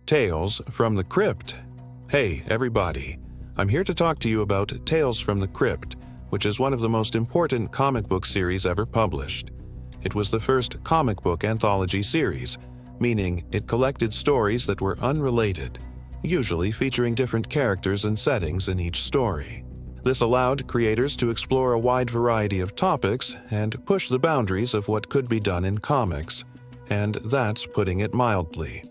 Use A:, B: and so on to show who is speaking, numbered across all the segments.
A: Tales from the Crypt. Hey, everybody. I'm here to talk to you about Tales from the Crypt, which is one of the most important comic book series ever published. It was the first comic book anthology series, meaning it collected stories that were unrelated, usually featuring different characters and settings in each story. This allowed creators to explore a wide variety of topics and push the boundaries of what could be done in comics, and that's putting it mildly.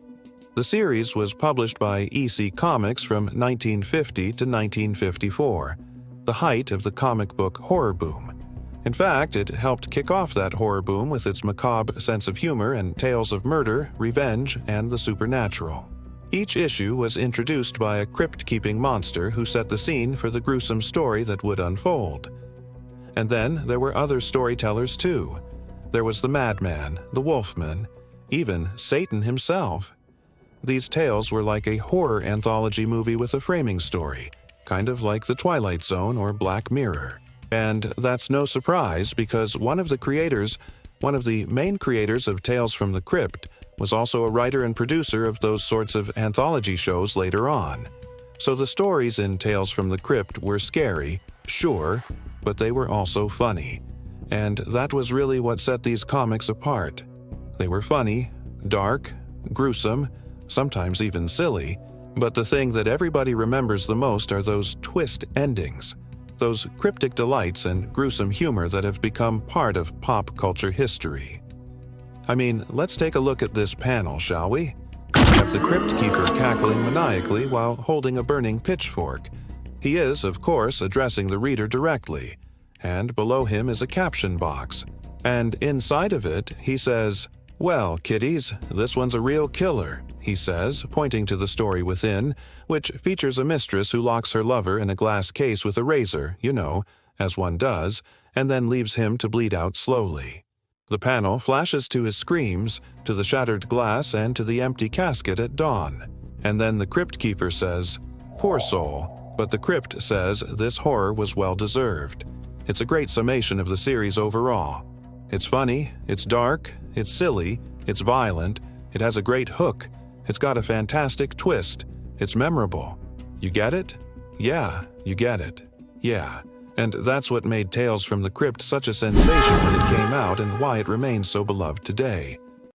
A: The series was published by EC Comics from 1950 to 1954, the height of the comic book horror boom. In fact, it helped kick off that horror boom with its macabre sense of humor and tales of murder, revenge, and the supernatural. Each issue was introduced by a crypt-keeping monster who set the scene for the gruesome story that would unfold. And then there were other storytellers too. There was the Madman, the Wolfman, even Satan himself. These tales were like a horror anthology movie with a framing story, kind of like The Twilight Zone or Black Mirror. And that's no surprise because one of the main creators of Tales from the Crypt was also a writer and producer of those sorts of anthology shows later on. So the stories in Tales from the Crypt were scary, sure, but they were also funny. And that was really what set these comics apart. They were funny, dark, gruesome, sometimes even silly, but the thing that everybody remembers the most are those twist endings, those cryptic delights and gruesome humor that have become part of pop culture history. I mean, let's take a look at this panel, shall we? We have the Crypt-Keeper cackling maniacally while holding a burning pitchfork. He is, of course, addressing the reader directly, and below him is a caption box. And inside of it, he says, "Well, kiddies, this one's a real killer," he says, pointing to the story within, which features a mistress who locks her lover in a glass case with a razor, as one does, and then leaves him to bleed out slowly. The panel flashes to his screams, to the shattered glass, and to the empty casket at dawn. And then the Crypt-Keeper says, "Poor soul," but the Crypt says this horror was well-deserved. It's a great summation of the series overall. It's funny, it's dark, it's silly, it's violent, it has a great hook, it's got a fantastic twist, it's memorable. You get it? Yeah, you get it. Yeah. And that's what made Tales from the Crypt such a sensation when it came out and why it remains so beloved today.